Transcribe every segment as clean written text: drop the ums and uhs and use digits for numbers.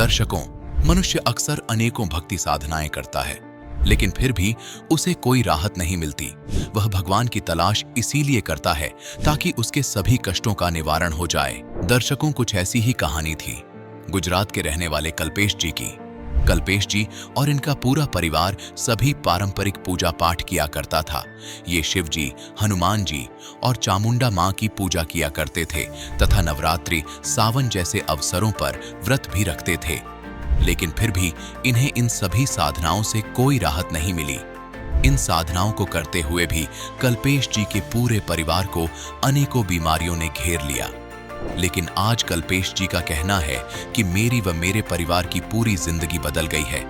दर्शकों, मनुष्य अक्सर अनेकों भक्ति साधनाएं करता है, लेकिन फिर भी उसे कोई राहत नहीं मिलती। वह भगवान की तलाश इसीलिए करता है ताकि उसके सभी कष्टों का निवारण हो जाए। दर्शकों, कुछ ऐसी ही कहानी थी गुजरात के रहने वाले कल्पेश जी की। कल्पेश जी और इनका पूरा परिवार सभी पारंपरिक पूजा पाठ किया करता था। ये शिव जी, हनुमान जी और चामुंडा मां की पूजा किया करते थे तथा नवरात्रि, सावन जैसे अवसरों पर व्रत भी रखते थे। लेकिन फिर भी इन्हें इन सभी साधनाओं से कोई राहत नहीं मिली। इन साधनाओं को करते हुए भी कल्पेश जी के पूरे परिवार को अनेकों बीमारियों ने घेर लिया। लेकिन आज कल्पेश जी का कहना है कि मेरी व मेरे परिवार की पूरी जिंदगी बदल गई है।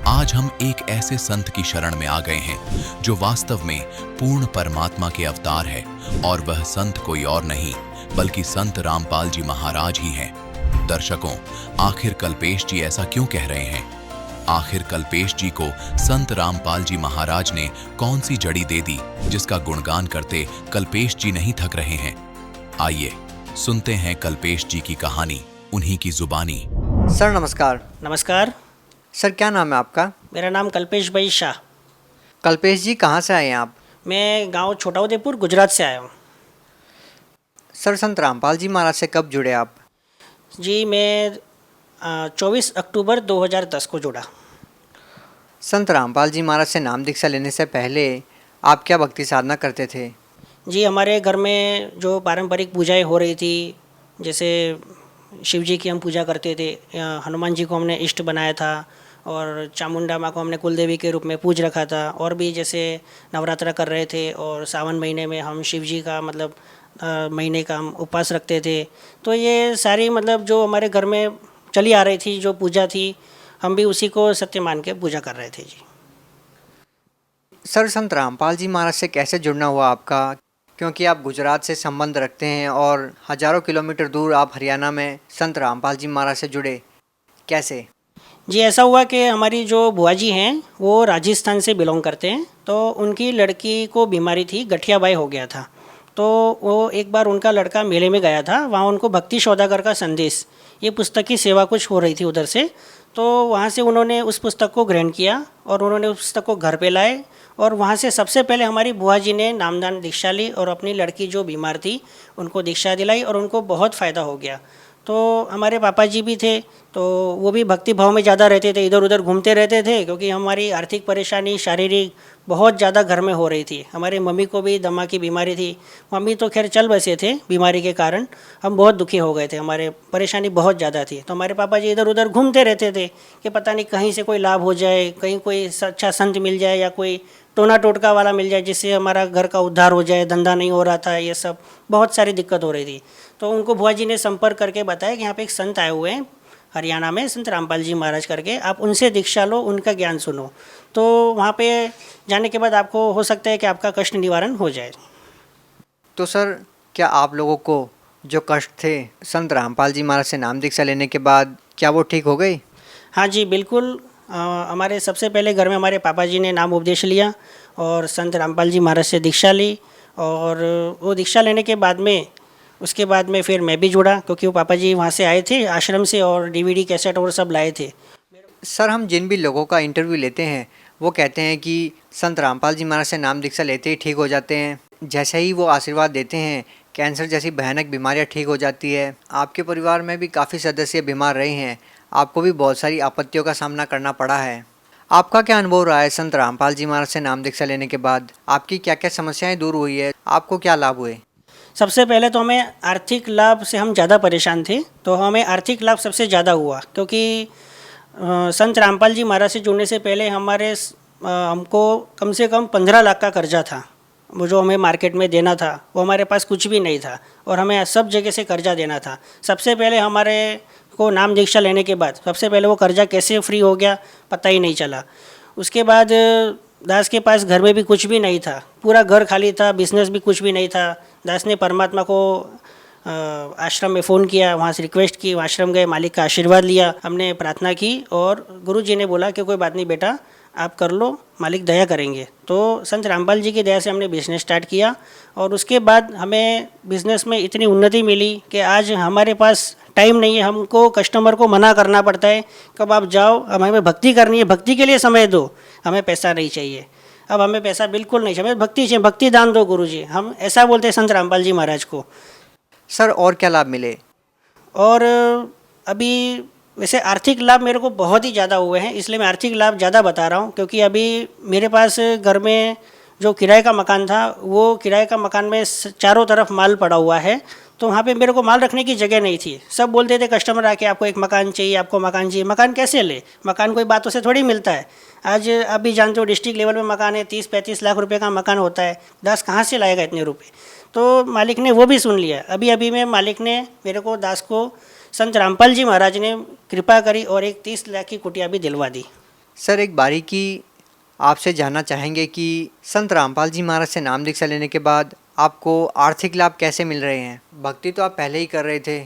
आज हम एक ऐसे संत की शरण में आ गए हैं जो वास्तव में पूर्ण परमात्मा के अवतार है, और वह संत कोई और नहीं बल्कि संत रामपाल जी महाराज ही हैं। दर्शकों, आखिर कल्पेश जी ऐसा क्यों कह रहे हैं? आखिर कल्पेश जी को संत रामपाल जी महाराज ने कौन सी जड़ी दे दी जिसका गुणगान करते कल्पेश जी नहीं थक रहे हैं? आइए सुनते हैं कल्पेश जी की कहानी उन्हीं की जुबानी। सर नमस्कार। नमस्कार। सर क्या नाम है आपका? मेरा नाम कल्पेश भाई शाह। कल्पेश जी कहाँ से आए हैं आप? मैं गांव छोटा उदेपुर गुजरात से आया हूँ। सर संत रामपाल जी महाराज से कब जुड़े आप? जी मैं 24 अक्टूबर 2010 को जुड़ा। संत रामपाल जी महाराज से नाम दीक्षा लेने से पहले आप क्या भक्ति साधना करते थे? जी हमारे घर में जो पारंपरिक पूजाएं हो रही थी, जैसे शिव जी की हम पूजा करते थे, हनुमान जी को हमने इष्ट बनाया था और चामुंडा माँ को हमने कुलदेवी के रूप में पूज रखा था। और भी जैसे नवरात्रा कर रहे थे और सावन महीने में हम शिव जी का महीने का हम उपवास रखते थे। तो ये सारी जो हमारे घर में चली आ रही थी जो पूजा थी, हम भी उसी को सत्य मान के पूजा कर रहे थे। जी सर संत रामपाल जी महाराज से कैसे जुड़ना हुआ आपका? क्योंकि आप गुजरात से संबंध रखते हैं और हजारों किलोमीटर दूर आप हरियाणा में संत रामपाल जी महाराज से जुड़े, कैसे? जी ऐसा हुआ कि हमारी जो बुआ जी हैं वो राजस्थान से बिलोंग करते हैं। तो उनकी लड़की को बीमारी थी, गठियाबाई हो गया था। तो वो एक बार उनका लड़का मेले में गया था, वहाँ उनको भक्ति सौदागर का संदेश, ये पुस्तक की सेवा कुछ हो रही थी उधर से। तो वहाँ से उन्होंने उस पुस्तक को ग्रहण किया और उन्होंने उस पुस्तक को घर पे लाए और वहाँ से सबसे पहले हमारी बुआ जी ने नामदान दीक्षा ली और अपनी लड़की जो बीमार थी उनको दीक्षा दिलाई और उनको बहुत फ़ायदा हो गया। तो हमारे पापा जी भी थे, तो वो भी भक्ति भाव में ज़्यादा रहते थे, इधर उधर घूमते रहते थे, क्योंकि हमारी आर्थिक परेशानी शारीरिक बहुत ज़्यादा घर में हो रही थी। हमारे मम्मी को भी दमा की बीमारी थी। मम्मी तो खैर चल बसे थे, बीमारी के कारण हम बहुत दुखी हो गए थे, हमारे परेशानी बहुत ज़्यादा थी। तो हमारे पापा जी इधर उधर घूमते रहते थे कि पता नहीं कहीं से कोई लाभ हो जाए, कहीं कोई अच्छा संत मिल जाए या कोई टोना टोटका वाला मिल जाए जिससे हमारा घर का उद्धार हो जाए, धंधा नहीं हो रहा था, ये सब बहुत सारी दिक्कत हो रही थी। तो उनको बुआ जी ने संपर्क करके बताया कि यहाँ पे एक संत आए हुए हैं हरियाणा में, संत रामपाल जी महाराज करके, आप उनसे दीक्षा लो, उनका ज्ञान सुनो। तो वहाँ पे जाने के बाद आपको हो सकता है कि आपका कष्ट निवारण हो जाए। तो सर क्या आप लोगों को जो कष्ट थे संत रामपाल जी महाराज से नाम दीक्षा लेने के बाद क्या वो ठीक हो गई? हाँ जी बिल्कुल। हमारे सबसे पहले घर में हमारे पापा जी ने नाम उपदेश लिया और संत रामपाल जी महाराज से दीक्षा ली, और वो दीक्षा लेने के बाद में उसके बाद में फिर मैं भी जुड़ा, क्योंकि वो पापा जी वहाँ से आए थे आश्रम से और डीवीडी कैसेट और सब लाए थे। सर हम जिन भी लोगों का इंटरव्यू लेते हैं वो कहते हैं कि संत रामपाल जी महाराज से नाम दीक्षा लेते ही ठीक हो जाते हैं, जैसे ही वो आशीर्वाद देते हैं कैंसर जैसी भयानक बीमारियां ठीक हो जाती है। आपके परिवार में भी काफ़ी सदस्य बीमार रहे हैं, आपको भी बहुत सारी आपत्तियों का सामना करना पड़ा है। आपका क्या अनुभव रहा है संत रामपाल जी महाराज से नाम दीक्षा लेने के बाद? आपकी क्या क्या समस्याएं दूर हुई है? आपको क्या लाभ हुए? सबसे पहले तो हमें आर्थिक लाभ से हम ज़्यादा परेशान थे, तो हमें आर्थिक लाभ सबसे ज़्यादा हुआ, क्योंकि संत रामपाल जी महाराज से जुड़ने से पहले हमको कम से कम 15 लाख का कर्जा था। वो जो हमें मार्केट में देना था वो हमारे पास कुछ भी नहीं था और हमें सब जगह से कर्जा देना था। सबसे पहले हमारे को नाम दीक्षा लेने के बाद सबसे पहले वो कर्जा कैसे फ्री हो गया पता ही नहीं चला। उसके बाद दास के पास घर में भी कुछ भी नहीं था, पूरा घर खाली था, बिजनेस भी कुछ भी नहीं था। दास ने परमात्मा को आश्रम में फ़ोन किया, वहाँ से रिक्वेस्ट की, आश्रम गए, मालिक का आशीर्वाद लिया, हमने प्रार्थना की और गुरु जी ने बोला कि कोई बात नहीं बेटा, आप कर लो, मालिक दया करेंगे। तो संत रामपाल जी की दया से हमने बिज़नेस स्टार्ट किया और उसके बाद हमें बिज़नेस में इतनी उन्नति मिली कि आज हमारे पास टाइम नहीं है, हमको कस्टमर को मना करना पड़ता है कब आप जाओ, अब हमें भक्ति करनी है, भक्ति के लिए समय दो, हमें पैसा नहीं चाहिए। अब हमें पैसा बिल्कुल नहीं चाहिए, हमें भक्ति चाहिए, भक्ति दान दो गुरुजी, हम ऐसा बोलते हैं संत रामपाल जी महाराज को। सर और क्या लाभ मिले? और अभी वैसे आर्थिक लाभ मेरे को बहुत ही ज़्यादा हुए हैं, इसलिए मैं आर्थिक लाभ ज़्यादा बता रहा हूँ, क्योंकि अभी मेरे पास घर में जो किराए का मकान था, वो किराए का मकान में चारों तरफ माल पड़ा हुआ है, तो वहाँ पे मेरे को माल रखने की जगह नहीं थी। सब बोलते थे कस्टमर आके आपको एक मकान चाहिए, आपको मकान चाहिए। मकान कैसे ले, मकान कोई बातों से थोड़ी मिलता है। आज आप भी जानते हो डिस्ट्रिक्ट लेवल में मकान है, 30-35 लाख रुपए का मकान होता है, दास कहाँ से लाएगा इतने रुपए। तो मालिक ने वो भी सुन लिया। अभी अभी में मालिक ने मेरे को, दास को, संत रामपाल जी महाराज ने कृपा करी और एक 30 लाख की कुटिया भी दिलवा दी। सर एक बारीकी आपसे जानना चाहेंगे कि संत रामपाल जी महाराज से नाम दीक्षा लेने के बाद आपको आर्थिक लाभ कैसे मिल रहे हैं? भक्ति तो आप पहले ही कर रहे थे,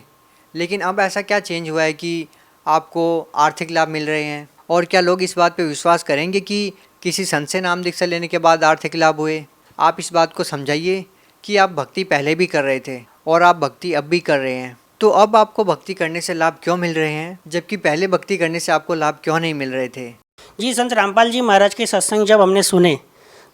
लेकिन अब ऐसा क्या चेंज हुआ है कि आपको आर्थिक लाभ मिल रहे हैं? और क्या लोग इस बात पे विश्वास करेंगे कि किसी संत से नाम दीक्षा लेने के बाद आर्थिक लाभ हुए? आप इस बात को समझाइए कि आप भक्ति पहले भी कर रहे थे और आप भक्ति अब भी कर रहे हैं, तो अब आपको भक्ति करने से लाभ क्यों मिल रहे हैं, जबकि पहले भक्ति करने से आपको लाभ क्यों नहीं मिल रहे थे? जी, संत रामपाल जी महाराज के सत्संग जब हमने सुने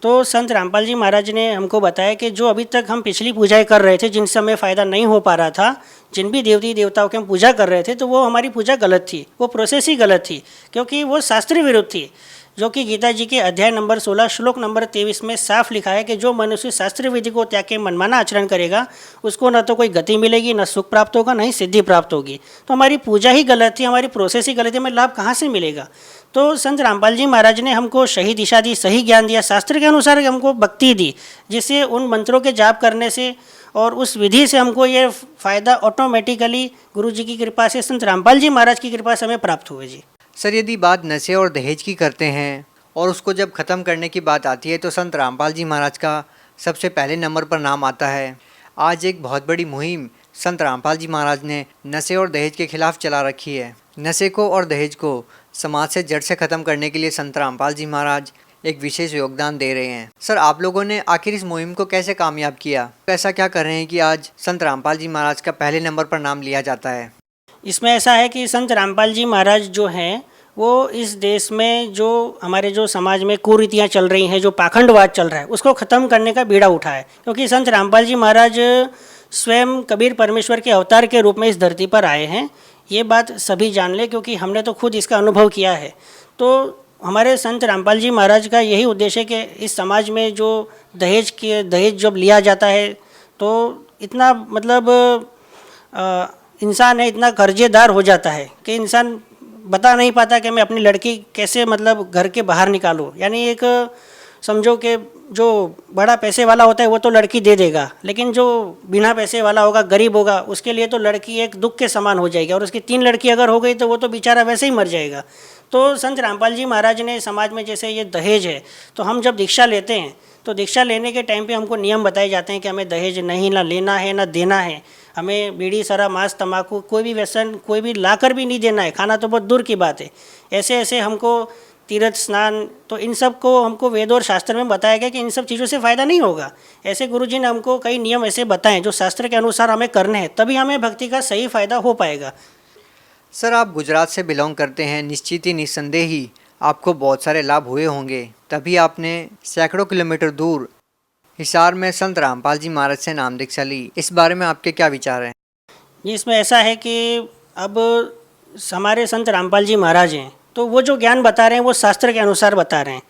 तो संत रामपाल जी महाराज ने हमको बताया कि जो अभी तक हम पिछली पूजाएं कर रहे थे, जिनसे हमें फ़ायदा नहीं हो पा रहा था, जिन भी देवती देवताओं की हम पूजा कर रहे थे, तो वो हमारी पूजा गलत थी, वो प्रोसेस ही गलत थी, क्योंकि वो शास्त्र विरुद्ध थी। जो कि गीता जी के अध्याय नंबर 16 श्लोक नंबर 23 में साफ लिखा है कि जो मनुष्य शास्त्र विधि को त्याग के मनमाना आचरण करेगा, उसको न तो कोई गति मिलेगी, न सुख प्राप्त होगा, न ही सिद्धि प्राप्त होगी। तो हमारी पूजा ही गलत थी, हमारी प्रोसेस ही गलत थी, हमें लाभ कहाँ से मिलेगा? तो संत रामपाल जी महाराज ने हमको सही दिशा दी, सही ज्ञान दिया, शास्त्र के अनुसार हमको भक्ति दी, जिससे उन मंत्रों के जाप करने से और उस विधि से हमको ये फ़ायदा ऑटोमेटिकली गुरु जी की कृपा से, संत रामपाल जी महाराज की कृपा से हमें प्राप्त हुए। जी सर यदि बात नशे और दहेज की करते हैं और उसको जब ख़त्म करने की बात आती है तो संत रामपाल जी महाराज का सबसे पहले नंबर पर नाम आता है। आज एक बहुत बड़ी मुहिम संत रामपाल जी महाराज ने नशे और दहेज के खिलाफ चला रखी है। नशे को और दहेज को समाज से जड़ से ख़त्म करने के लिए संत रामपाल जी महाराज एक विशेष योगदान दे रहे हैं। सर आप लोगों ने आखिर इस मुहिम को कैसे कामयाब किया? ऐसा क्या कर रहे हैं कि आज संत रामपाल जी महाराज का पहले नंबर पर नाम लिया जाता है? इसमें ऐसा है कि संत रामपाल जी महाराज जो हैं, वो इस देश में जो हमारे जो समाज में कुरीतियाँ चल रही हैं, जो पाखंडवाद चल रहा है, उसको ख़त्म करने का बीड़ा उठाए। क्योंकि संत रामपाल जी महाराज स्वयं कबीर परमेश्वर के अवतार के रूप में इस धरती पर आए हैं, ये बात सभी जान ले, क्योंकि हमने तो खुद इसका अनुभव किया है। तो हमारे संत रामपाल जी महाराज का यही उद्देश्य है कि इस समाज में जो दहेज जब लिया जाता है, तो इतना मतलब इंसान है, इतना कर्जेदार हो जाता है कि इंसान बता नहीं पाता कि मैं अपनी लड़की कैसे मतलब घर के बाहर निकालूं। यानी एक समझो कि जो बड़ा पैसे वाला होता है वो तो लड़की दे देगा, लेकिन जो बिना पैसे वाला होगा, गरीब होगा, उसके लिए तो लड़की एक दुख के समान हो जाएगी, और उसकी 3 लड़की अगर हो गई तो वो तो बेचारा वैसे ही मर जाएगा। तो संत रामपाल जी महाराज ने समाज में, जैसे ये दहेज है, तो हम जब दीक्षा लेते हैं तो दीक्षा लेने के टाइम पे हमको नियम बताए जाते हैं कि हमें दहेज नहीं ना लेना है ना देना है, हमें बीड़ी शराब मांस तंबाकू कोई भी व्यसन कोई भी लाकर भी नहीं देना है, खाना तो बहुत दूर की बात है। ऐसे ऐसे हमको तीर्थ स्नान, तो इन सब को हमको वेद और शास्त्र में बताया गया कि इन सब चीज़ों से फ़ायदा नहीं होगा। ऐसे गुरुजी ने हमको कई नियम ऐसे बताए जो शास्त्र के अनुसार हमें करने हैं, तभी हमें भक्ति का सही फ़ायदा हो पाएगा। सर आप गुजरात से बिलोंग करते हैं, निश्चित ही निस्संदेह ही आपको बहुत सारे लाभ हुए होंगे, तभी आपने सैकड़ों किलोमीटर दूर हिसार में संत रामपाल जी महाराज से नाम दीक्षा ली। इस बारे में आपके क्या विचार हैं? जी, इसमें ऐसा है कि अब हमारे संत रामपाल जी महाराज हैं, तो वो जो ज्ञान बता रहे हैं वो शास्त्र के अनुसार बता रहे हैं,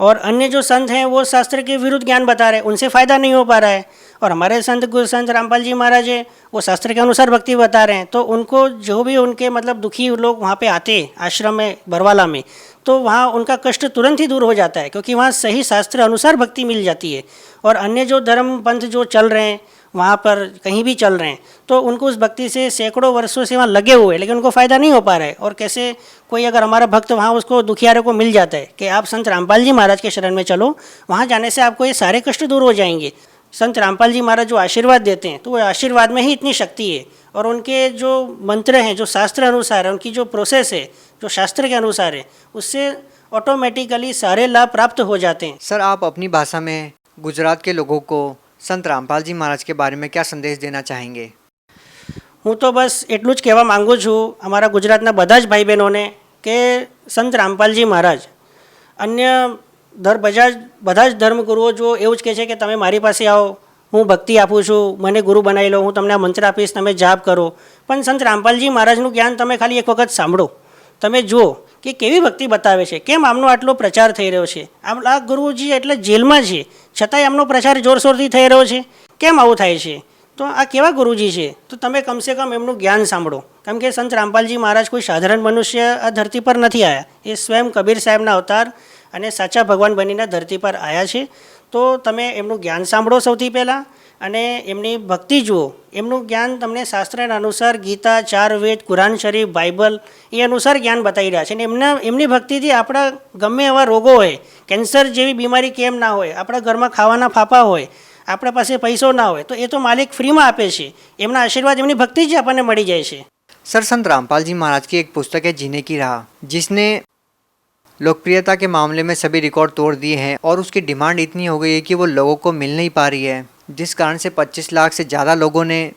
और अन्य जो संत हैं वो शास्त्र के विरुद्ध ज्ञान बता रहे हैं, उनसे फ़ायदा नहीं हो पा रहा है। और हमारे संत रामपाल जी महाराज हैं, वो शास्त्र के अनुसार भक्ति बता रहे हैं, तो उनको जो भी उनके मतलब दुखी लोग वहाँ पे आते आश्रम में बरवाला में, तो वहाँ उनका कष्ट तुरंत ही दूर हो जाता है, क्योंकि वहाँ सही शास्त्र अनुसार भक्ति मिल जाती है। और अन्य जो धर्म पंथ जो चल रहे हैं वहाँ पर कहीं भी चल रहे हैं, तो उनको उस भक्ति से सैकड़ों वर्षों से वहाँ लगे हुए, लेकिन उनको फ़ायदा नहीं हो पा रहा है। और कैसे कोई अगर हमारा भक्त वहाँ उसको दुखियारे को मिल जाता है कि आप संत रामपाल जी महाराज के शरण में चलो, वहाँ जाने से आपको ये सारे कष्ट दूर हो जाएंगे। संत रामपाल जी महाराज जो आशीर्वाद देते हैं, तो वो आशीर्वाद में ही इतनी शक्ति है, और उनके जो मंत्र हैं जो शास्त्र अनुसार है, उनकी जो प्रोसेस है जो शास्त्र के अनुसार है, उससे ऑटोमेटिकली सारे लाभ प्राप्त हो जाते हैं। सर आप अपनी भाषा में गुजरात के लोगों को संत रामपाल जी महाराज के बारे में क्या संदेश देना चाहेंगे? હું તો બસ એટલું જ કહેવા માગું છું અમારા ગુજરાતના બધા જ ભાઈ બહેનોને કે સંત રામપાલજી મહારાજ અન્ય બધા જ ધર્મગુરુઓ જો એવું જ કહે છે કે તમે મારી પાસે આવો, હું ભક્તિ આપું છું, મને ગુરુ બનાવી લો, હું તમને આ મંત્ર આપીશ, તમે જાપ કરો. પણ સંત રામપાલજી મહારાજનું જ્ઞાન તમે ખાલી એક વખત સાંભળો, તમે જુઓ કે કેવી ભક્તિ બતાવે છે, કેમ આમનો આટલો પ્રચાર થઈ રહ્યો છે. આ ગુરુજી એટલે જેલમાં છે છતાંય આમનો પ્રચાર જોરશોરથી થઈ રહ્યો છે. કેમ આવું થાય છે? તો આ કેવા ગુરુજી છે? તો તમે કમસે કમ એમનું જ્ઞાન સાંભળો. કેમ કે સંત રામપાલજી મહારાજ કોઈ સાધારણ મનુષ્ય આ ધરતી પર નથી આવ્યા. એ સ્વયં કબીર સાહેબના અવતાર અને સાચા ભગવાન બનીને ધરતી પર આવ્યા છે. તો તમે એમનું જ્ઞાન સાંભળો સૌથી પહેલાં, અને એમની ભક્તિ જુઓ. એમનું જ્ઞાન તમને શાસ્ત્રના અનુસાર ગીતા, 4 વેદ, કુરાન શરીફ, બાઇબલ એ અનુસાર જ્ઞાન બતાવી રહ્યા છે. અને એમની ભક્તિથી આપણા ગમે એવા રોગો હોય, કેન્સર જેવી બીમારી કેમ ના હોય, આપણા ઘરમાં ખાવાના ફાફા હોય, આપણા પાસે પૈસો ના હોય, તો એ તો માલિક ફ્રીમાં આપે છે. એમના આશીર્વાદ, એમની ભક્તિ જ આપણને મળી જાય છે. सर, संत रामपाल जी महाराज की एक पुस्तक है जीने की राह, जिसने लोकप्रियता के मामले में सभी रिकॉर्ड तोड़ दिए हैं और उसकी डिमांड इतनी हो गई है कि वो लोगों को मिल नहीं पा रही है, जिस कारण से 25 लाख से ज़्यादा लोगों ने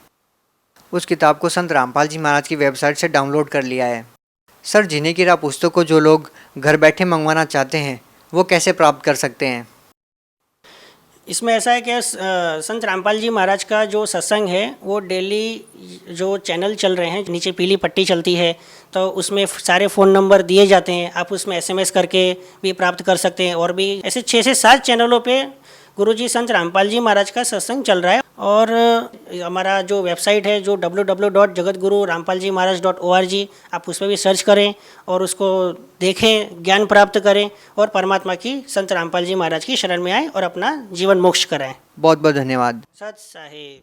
उस किताब को संत रामपाल जी महाराज की वेबसाइट से डाउनलोड कर लिया है. सर, जीने की राह पुस्तक को जो लोग घर बैठे मंगवाना चाहते हैं वो कैसे प्राप्त कर सकते हैं? इसमें ऐसा है कि संत रामपाल जी महाराज का जो सत्संग है वो डेली जो चैनल चल रहे हैं, नीचे पीली पट्टी चलती है, तो उसमें सारे फ़ोन नंबर दिए जाते हैं. आप उसमें SMS करके भी प्राप्त कर सकते हैं. और भी ऐसे 6 से 7 चैनलों पे गुरुजी संत रामपाल जी महाराज का सत्संग चल रहा है. और हमारा जो वेबसाइट है जो www.jagatguru-rampaljimaharaj.org, आप उस पर भी सर्च करें और उसको देखें, ज्ञान प्राप्त करें और परमात्मा की संत रामपाल जी महाराज की शरण में आए और अपना जीवन मोक्ष कराएं. बहुत बहुत धन्यवाद. सत साहिब.